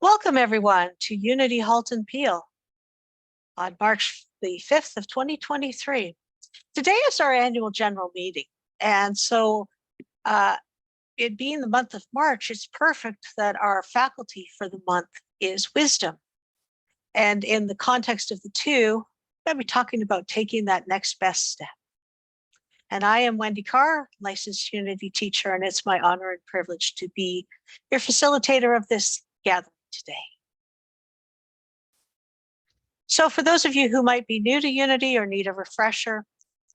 Welcome everyone to Unity Halton Peel on March the 5th of 2023. Today is our annual general meeting. And so it being the month of March, it's perfect that our faculty for the month is wisdom. And in the context of the two, I'm going to be talking about taking that next best step. And I am Wendy Carr, licensed Unity teacher, and it's my honor and privilege to be your facilitator of this gathering today. So for those of you who might be new to Unity or need a refresher,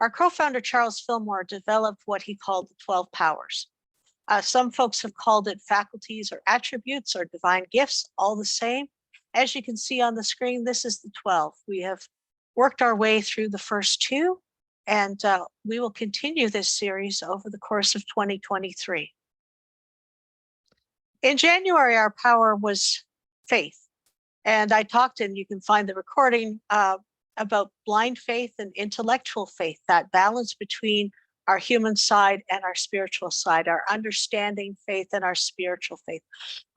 our co-founder Charles Fillmore developed what he called the 12 powers. Some folks have called it faculties or attributes or divine gifts, all the same. As you can see on the screen, this is the 12. We have worked our way through the first two, and we will continue this series over the course of 2023. In January, our power was faith. And I talked, and you can find the recording, about blind faith and intellectual faith, that balance between our human side and our spiritual side, our understanding faith and our spiritual faith.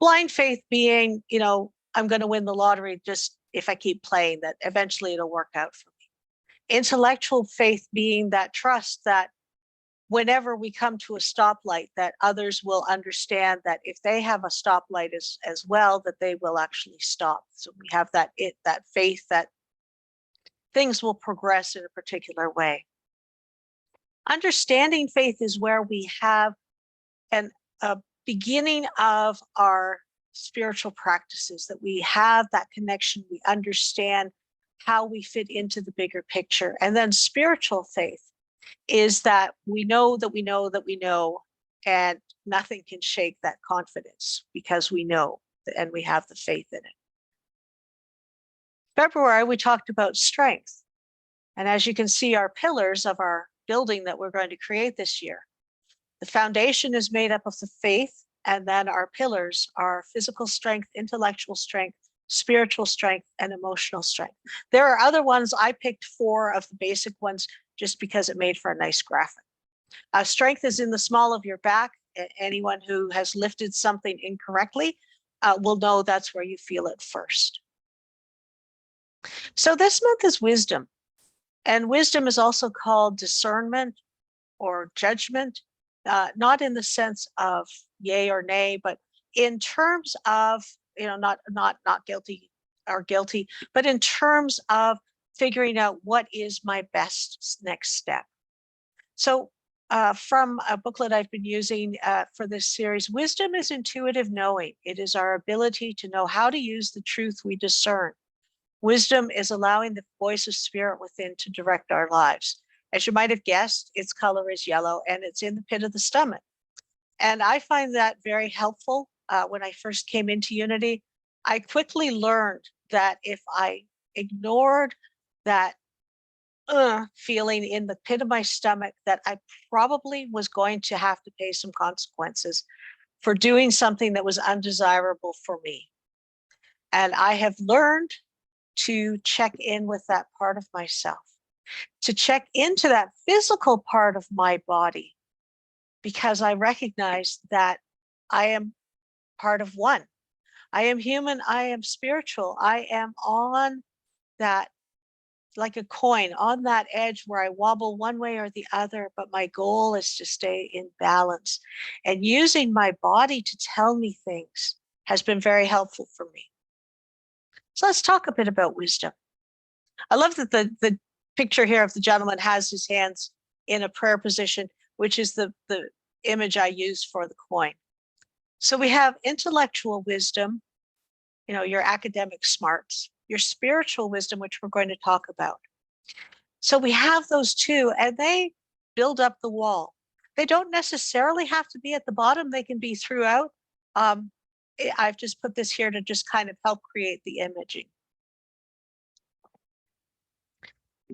Blind faith being, I'm going to win the lottery just if I keep playing, that eventually it'll work out for me. Intellectual faith being that trust that whenever we come to a stoplight, that others will understand that if they have a stoplight as well, that they will actually stop. So we have that faith that things will progress in a particular way. Understanding faith is where we have a beginning of our spiritual practices, that we have that connection, we understand how we fit into the bigger picture. And then spiritual faith is that we know that we know that we know, and nothing can shake that confidence because we know and we have the faith in it. February, we talked about strength. And as you can see, our pillars of our building that we're going to create this year, the foundation is made up of the faith, and then our pillars are physical strength, intellectual strength, spiritual strength, and emotional strength. There are other ones. I picked 4 of the basic ones just because it made for a nice graphic. Strength is in the small of your back. Anyone who has lifted something incorrectly will know that's where you feel it first. So this month is wisdom. And wisdom is also called discernment or judgment, not in the sense of yay or nay, but in terms of, not guilty or guilty, but in terms of figuring out what is my best next step. So from a booklet I've been using for this series, wisdom is intuitive knowing. It is our ability to know how to use the truth we discern. Wisdom is allowing the voice of spirit within to direct our lives. As you might have guessed, its color is yellow and it's in the pit of the stomach. And I find that very helpful. When I first came into Unity, I quickly learned that if I ignored that feeling in the pit of my stomach, that I probably was going to have to pay some consequences for doing something that was undesirable for me. And I have learned to check in with that part of myself, to check into that physical part of my body, because I recognize that I am part of one. I am human, I am spiritual, I am on that, like a coin, on that edge where I wobble one way or the other, but my goal is to stay in balance. And using my body to tell me things has been very helpful for me. So let's talk a bit about wisdom. I love that the picture here of the gentleman has his hands in a prayer position, which is the image I use for the coin. So we have intellectual wisdom, your academic smarts, your spiritual wisdom, which we're going to talk about. So we have those two, and they build up the wall. They don't necessarily have to be at the bottom. They can be throughout. I've just put this here to just kind of help create the imaging.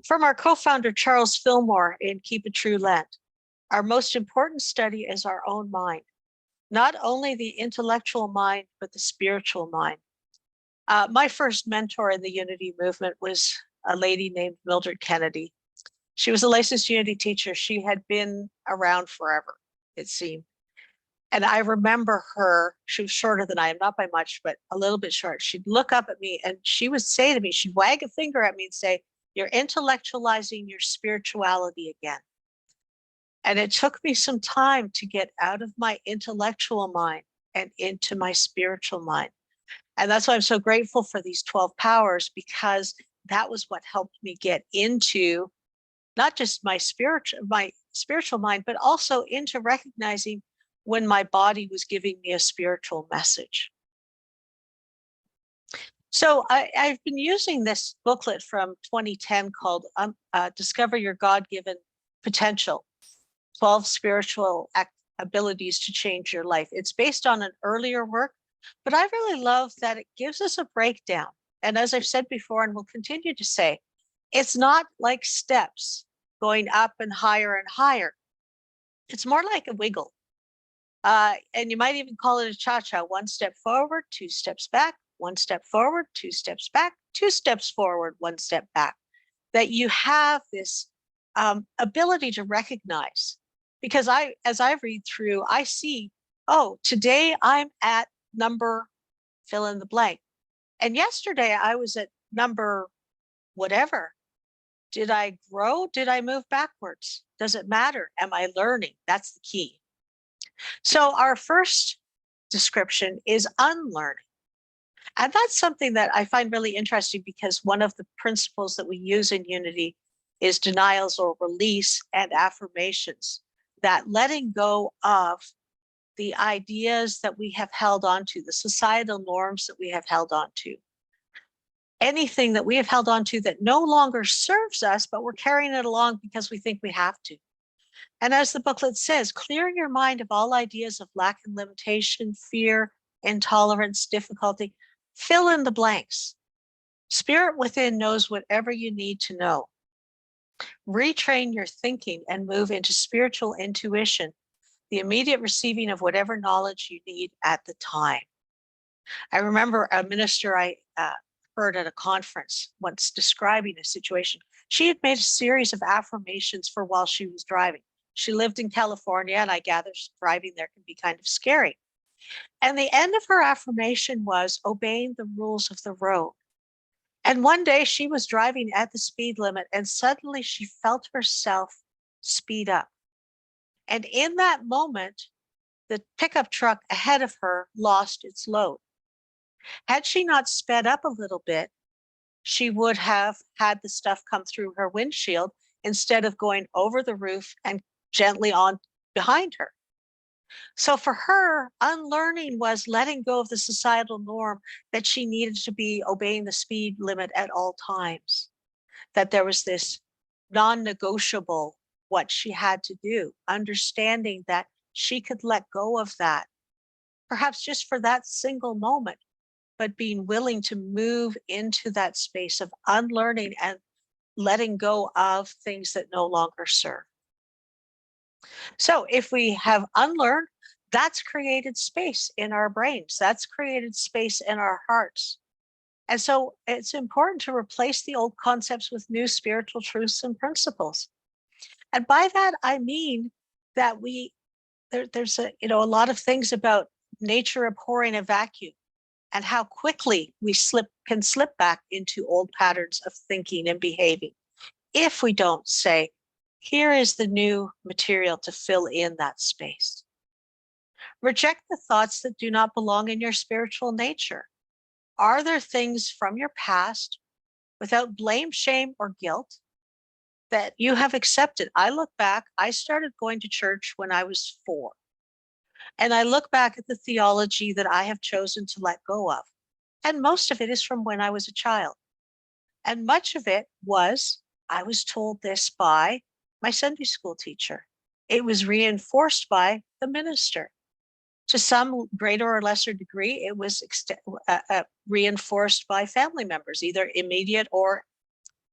From our co-founder, Charles Fillmore in Keep a True Lent, our most important study is our own mind. Not only the intellectual mind, but the spiritual mind. My first mentor in the Unity movement was a lady named Mildred Kennedy. She was a licensed Unity teacher. She had been around forever, it seemed. And I remember her, she was shorter than I am, not by much, but a little bit short. She'd look up at me and she would say to me, she'd wag a finger at me and say, "You're intellectualizing your spirituality again." And it took me some time to get out of my intellectual mind and into my spiritual mind. And that's why I'm so grateful for these 12 powers, because that was what helped me get into not just my spiritual mind, but also into recognizing when my body was giving me a spiritual message. So I've been using this booklet from 2010 called Discover Your God-Given Potential, 12 Spiritual Abilities to Change Your Life. It's based on an earlier work, but I really love that it gives us a breakdown. And as I've said before, and will continue to say, it's not like steps going up and higher and higher. It's more like a wiggle. And you might even call it a cha-cha. 1 step forward, 2 steps back, 1 step forward, 2 steps back, 2 steps forward, 1 step back. That you have this ability to recognize. Because as I read through, I see, oh, today I'm at number fill in the blank. And yesterday I was at number whatever. Did I grow? Did I move backwards? Does it matter? Am I learning? That's the key. So our first description is unlearning. And that's something that I find really interesting, because one of the principles that we use in Unity is denials or release and affirmations, that letting go of the ideas that we have held on to, the societal norms that we have held on to, anything that we have held on to that no longer serves us, but we're carrying it along because we think we have to. And as the booklet says, clear your mind of all ideas of lack and limitation, fear, intolerance, difficulty. Fill in the blanks. Spirit within knows whatever you need to know. Retrain your thinking and move into spiritual intuition, the immediate receiving of whatever knowledge you need at the time. I remember a minister I heard at a conference once describing a situation. She had made a series of affirmations for while she was driving. She lived in California, and I gather driving there can be kind of scary. And the end of her affirmation was obeying the rules of the road. And one day she was driving at the speed limit, and suddenly she felt herself speed up. And in that moment, the pickup truck ahead of her lost its load. Had she not sped up a little bit, she would have had the stuff come through her windshield instead of going over the roof and gently on behind her. So for her, unlearning was letting go of the societal norm that she needed to be obeying the speed limit at all times, that there was this non-negotiable what she had to do, understanding that she could let go of that, perhaps just for that single moment, but being willing to move into that space of unlearning and letting go of things that no longer serve. So if we have unlearned, that's created space in our brains. That's created space in our hearts. And so it's important to replace the old concepts with new spiritual truths and principles. And by that, I mean that there's a lot of things about nature abhorring a vacuum, and how quickly we can slip back into old patterns of thinking and behaving if we don't say, here is the new material to fill in that space. Reject the thoughts that do not belong in your spiritual nature. Are there things from your past, without blame, shame, or guilt, that you have accepted? I look back, I started going to church when I was 4. And I look back at the theology that I have chosen to let go of. And most of it is from when I was a child. And much of it was, I was told this by my Sunday school teacher. It was reinforced by the minister. To some greater or lesser degree, it was reinforced by family members, either immediate or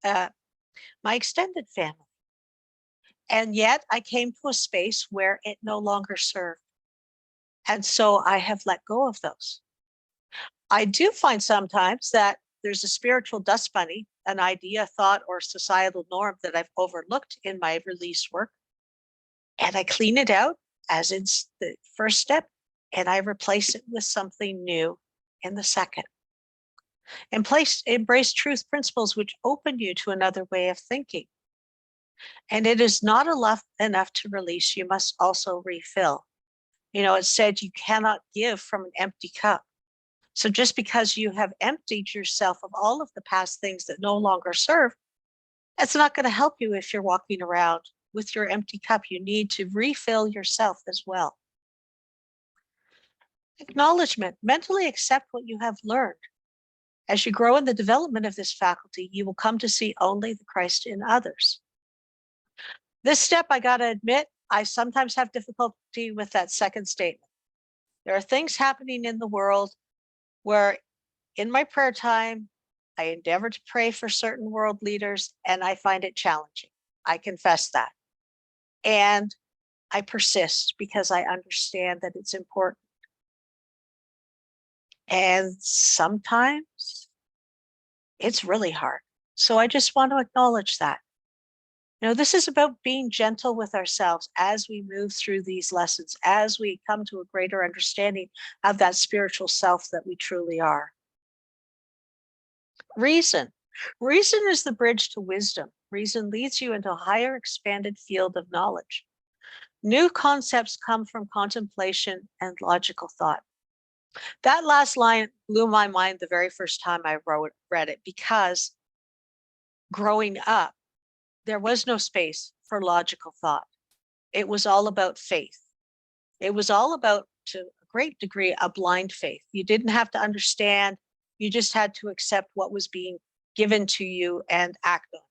my extended family. And yet I came to a space where it no longer served. And so I have let go of those. I do find sometimes that there's a spiritual dust bunny, an idea, thought, or societal norm that I've overlooked in my release work. And I clean it out as in the first step, and I replace it with something new in the second. Embrace truth principles which open you to another way of thinking. And it is not enough to release, you must also refill. It said you cannot give from an empty cup. So just because you have emptied yourself of all of the past things that no longer serve, it's not going to help you if you're walking around with your empty cup. You need to refill yourself as well. Acknowledgement, mentally accept what you have learned. As you grow in the development of this faculty, you will come to see only the Christ in others. This step, I got to admit, I sometimes have difficulty with that second statement. There are things happening in the world where in my prayer time, I endeavor to pray for certain world leaders, and I find it challenging. I confess that. And I persist because I understand that it's important. And sometimes it's really hard. So I just want to acknowledge that. This is about being gentle with ourselves as we move through these lessons, as we come to a greater understanding of that spiritual self that we truly are. Reason. Reason is the bridge to wisdom. Reason leads you into a higher expanded field of knowledge. New concepts come from contemplation and logical thought. That last line blew my mind the very first time I read it, because growing up, there was no space for logical thought. It was all about faith. It was all about, to a great degree, a blind faith. You didn't have to understand. You just had to accept what was being given to you and act on it.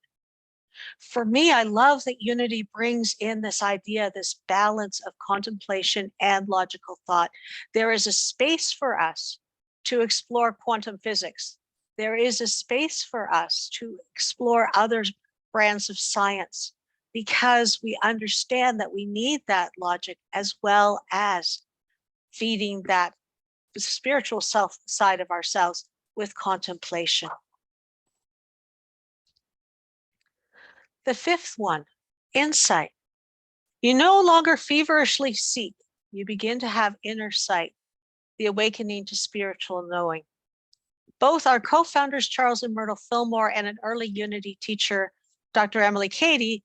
For me, I love that unity brings in this idea, this balance of contemplation and logical thought. There is a space for us to explore quantum physics. There is a space for us to explore other brands of science, because we understand that we need that logic as well as feeding that spiritual self side of ourselves with contemplation. The fifth one, insight. You no longer feverishly seek, you begin to have inner sight, the awakening to spiritual knowing. Both our co-founders, Charles and Myrtle Fillmore, and an early Unity teacher, Dr. Emily Cady,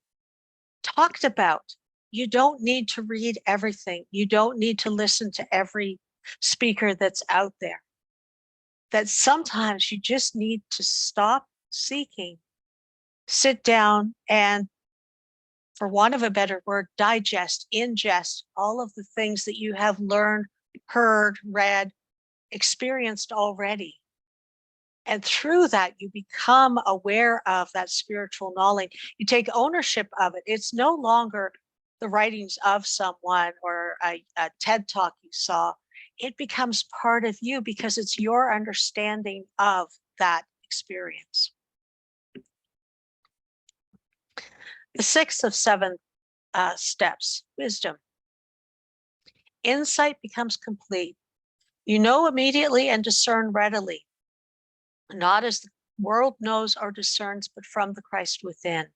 talked about you don't need to read everything. You don't need to listen to every speaker that's out there. That sometimes you just need to stop seeking, sit down, and, for want of a better word, ingest all of the things that you have learned, heard, read, experienced already. And through that, you become aware of that spiritual knowledge. You take ownership of it. It's no longer the writings of someone or a TED talk you saw. It becomes part of you because it's your understanding of that experience. The sixth of seven steps, wisdom. Insight becomes complete. You know immediately and discern readily, not as the world knows or discerns, but from the Christ within.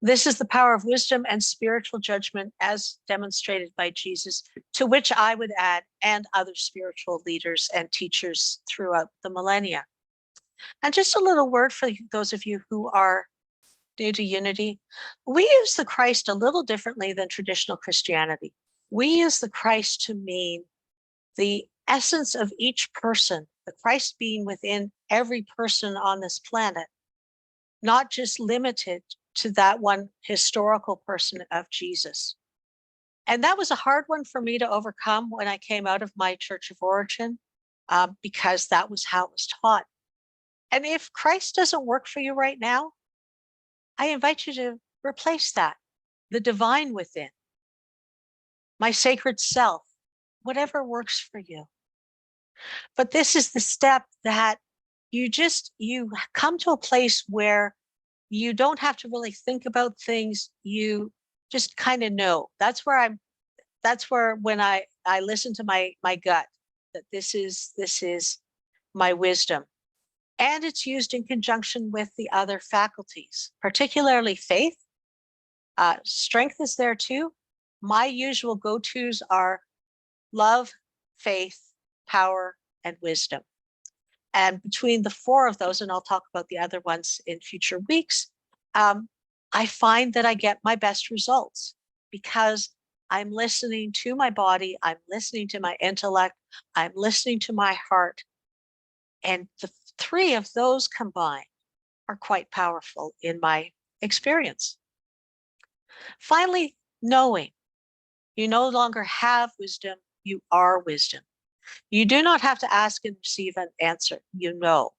This is the power of wisdom and spiritual judgment as demonstrated by Jesus, to which I would add, and other spiritual leaders and teachers throughout the millennia. And just a little word for those of you who are new to Unity. We use the Christ a little differently than traditional Christianity. We use the Christ to mean the essence of each person, the Christ being within every person on this planet, not just limited to that one historical person of Jesus. And that was a hard one for me to overcome when I came out of my church of origin, because that was how it was taught. And if Christ doesn't work for you right now, I invite you to replace that, the divine within, my sacred self, whatever works for you. But this is the step that you come to a place where you don't have to really think about things. You just kind of know. That's where when I listen to my gut, that this is my wisdom. And it's used in conjunction with the other faculties, particularly faith. Strength is there too, my usual go-tos are love, faith, power, and wisdom. And between the four of those, and I'll talk about the other ones in future weeks, I find that I get my best results because I'm listening to my body, I'm listening to my intellect, I'm listening to my heart. And the three of those combined are quite powerful in my experience. Finally, knowing. You no longer have wisdom, you are wisdom. You do not have to ask and receive an answer. You know.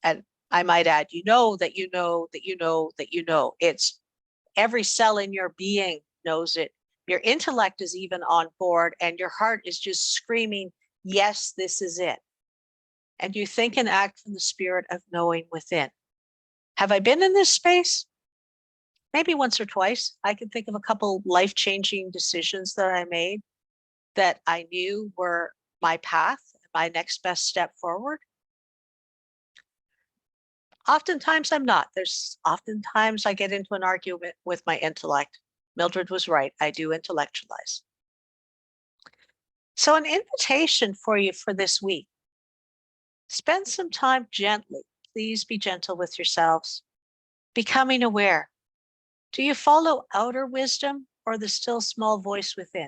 And I might add, you know that you know that you know that you know. It's every cell in your being knows it. Your intellect is even on board, and your heart is just screaming, yes, this is it. And you think and act from the spirit of knowing within. Have I been in this space? Maybe once or twice. I can think of a couple life-changing decisions that I made that I knew were my path, my next best step forward. Oftentimes I'm not. There's oftentimes I get into an argument with my intellect. Mildred was right. I do intellectualize. So an invitation for you for this week. Spend some time gently. Please be gentle with yourselves. Becoming aware. Do you follow outer wisdom or the still small voice within?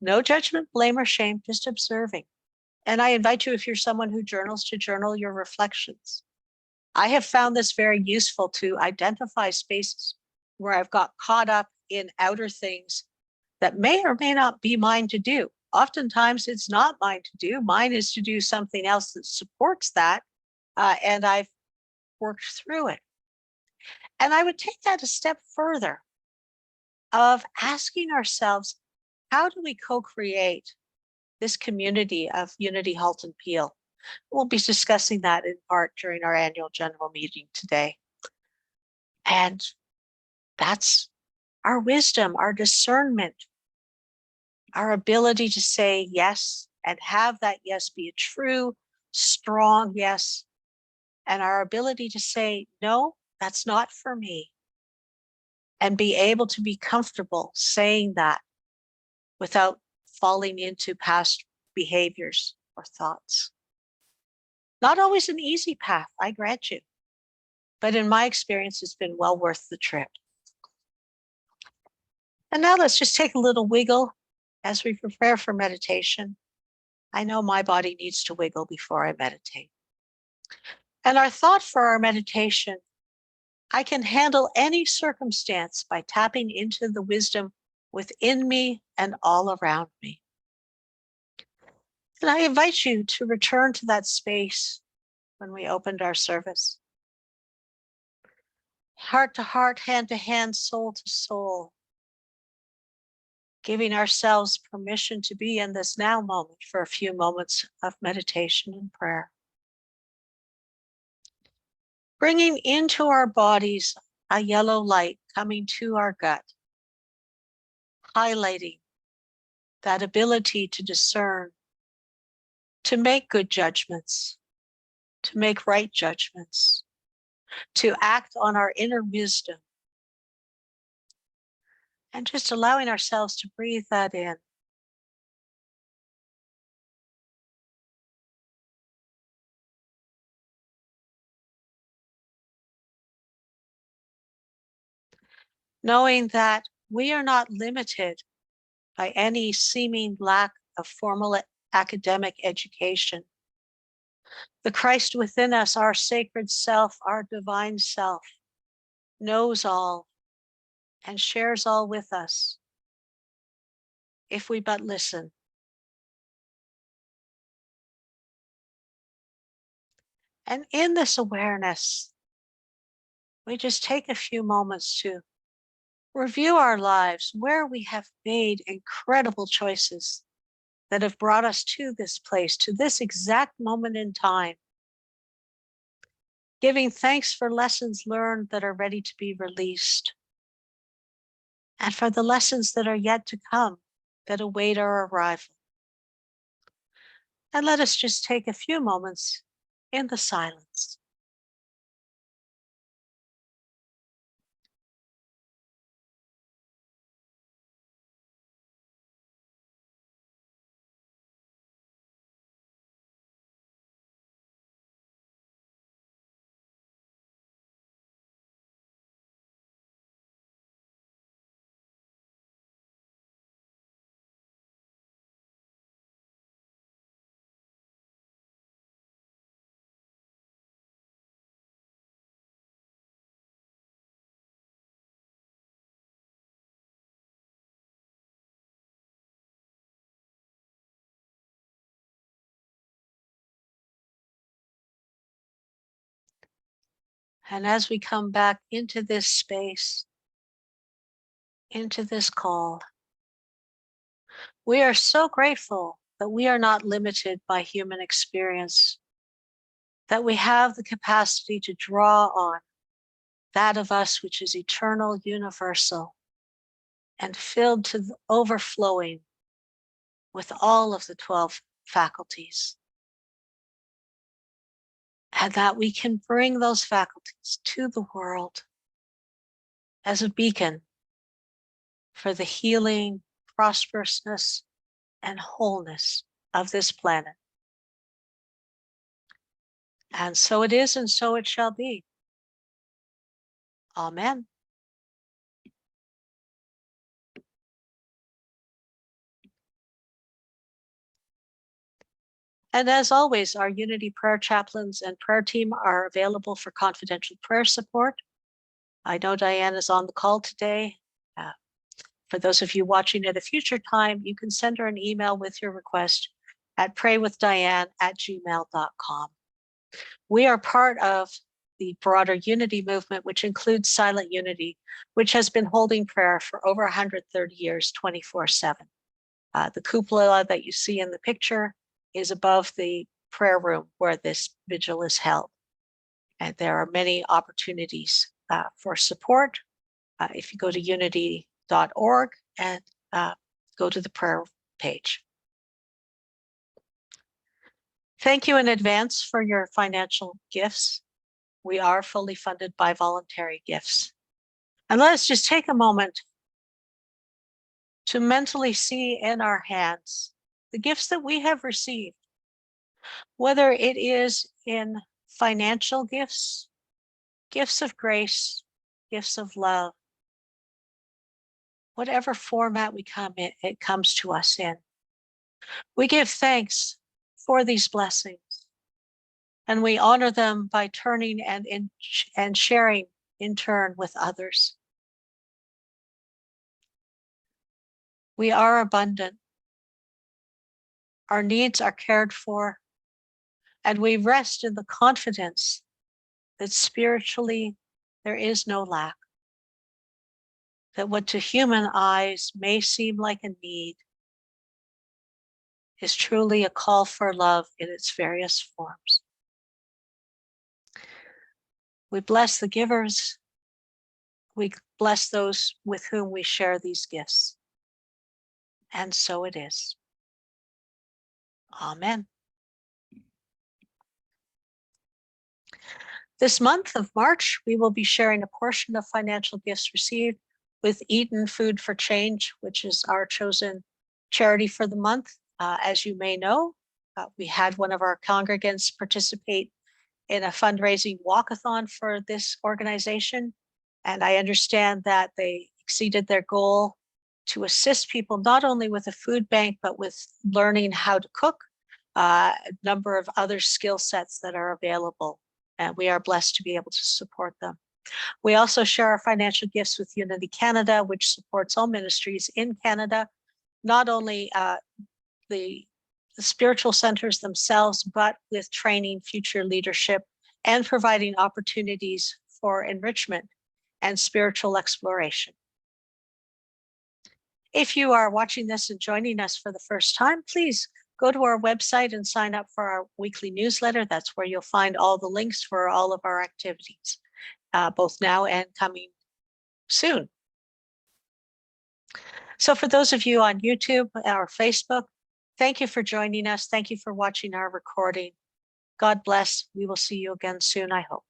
No judgment, blame, or shame, just observing. And I invite you, if you're someone who journals, to journal your reflections. I have found this very useful to identify spaces where I've got caught up in outer things that may or may not be mine to do. Oftentimes it's not mine to do. Mine is to do something else that supports that. And I've worked through it. And I would take that a step further of asking ourselves, how do we co-create this community of Unity Halton Peel? We'll be discussing that in part during our annual general meeting today. And that's our wisdom, our discernment, our ability to say yes and have that yes be a true, strong yes, and our ability to say, no, that's not for me, and be able to be comfortable saying that without falling into past behaviors or thoughts. Not always an easy path, I grant you, but in my experience, it's been well worth the trip. And now let's just take a little wiggle as we prepare for meditation. I know my body needs to wiggle before I meditate. And our thought for our meditation, I can handle any circumstance by tapping into the wisdom within me and all around me. And I invite you to return to that space when we opened our service. Heart to heart, hand to hand, soul to soul. Giving ourselves permission to be in this now moment for a few moments of meditation and prayer. Bringing into our bodies a yellow light coming to our gut, highlighting that ability to discern, to make good judgments, to make right judgments, to act on our inner wisdom, and just allowing ourselves to breathe that in. Knowing that we are not limited by any seeming lack of formal academic education. The Christ within us, our sacred self, our divine self, knows all and shares all with us if we but listen. And in this awareness, we just take a few moments to review our lives where we have made incredible choices that have brought us to this place, to this exact moment in time. Giving thanks for lessons learned that are ready to be released, and for the lessons that are yet to come that await our arrival. And let us just take a few moments in the silence. And as we come back into this space, into this call, we are so grateful that we are not limited by human experience, that we have the capacity to draw on that of us which is eternal, universal, and filled to overflowing with all of the 12 faculties. And that we can bring those faculties to the world as a beacon for the healing, prosperousness, and wholeness of this planet. And so it is, and so it shall be. Amen. And as always, our Unity prayer chaplains and prayer team are available for confidential prayer support. I know Diane is on the call today. For those of you watching at a future time, you can send her an email with your request at praywithdiane@gmail.com. We are part of the broader Unity movement, which includes Silent Unity, which has been holding prayer for over 130 years, 24/7. The cupola that you see in the picture is above the prayer room where this vigil is held. And there are many opportunities for support. If you go to unity.org and go to the prayer page. Thank you in advance for your financial gifts. We are fully funded by voluntary gifts. And let us just take a moment to mentally see in our hands the gifts that we have received, whether it is in financial gifts, gifts of grace, gifts of love, whatever format we come in, it comes to us in. We give thanks for these blessings, and we honor them by turning and sharing in turn with others. We are abundant. Our needs are cared for, and we rest in the confidence that spiritually there is no lack, that what to human eyes may seem like a need is truly a call for love in its various forms. We bless the givers. We bless those with whom we share these gifts. And so it is. Amen. This month of March, we will be sharing a portion of financial gifts received with Eden Food for Change, which is our chosen charity for the month. As you may know, we had one of our congregants participate in a fundraising walkathon for this organization. And I understand that they exceeded their goal to assist people not only with a food bank, but with learning how to cook, a number of other skill sets that are available. And we are blessed to be able to support them. We also share our financial gifts with Unity Canada, which supports all ministries in Canada, not only the spiritual centers themselves, but with training future leadership and providing opportunities for enrichment and spiritual exploration. If you are watching this and joining us for the first time, please go to our website and sign up for our weekly newsletter. That's where you'll find all the links for all of our activities, both now and coming soon. So for those of you on YouTube or Facebook, thank you for joining us. Thank you for watching our recording. God bless. We will see you again soon, I hope.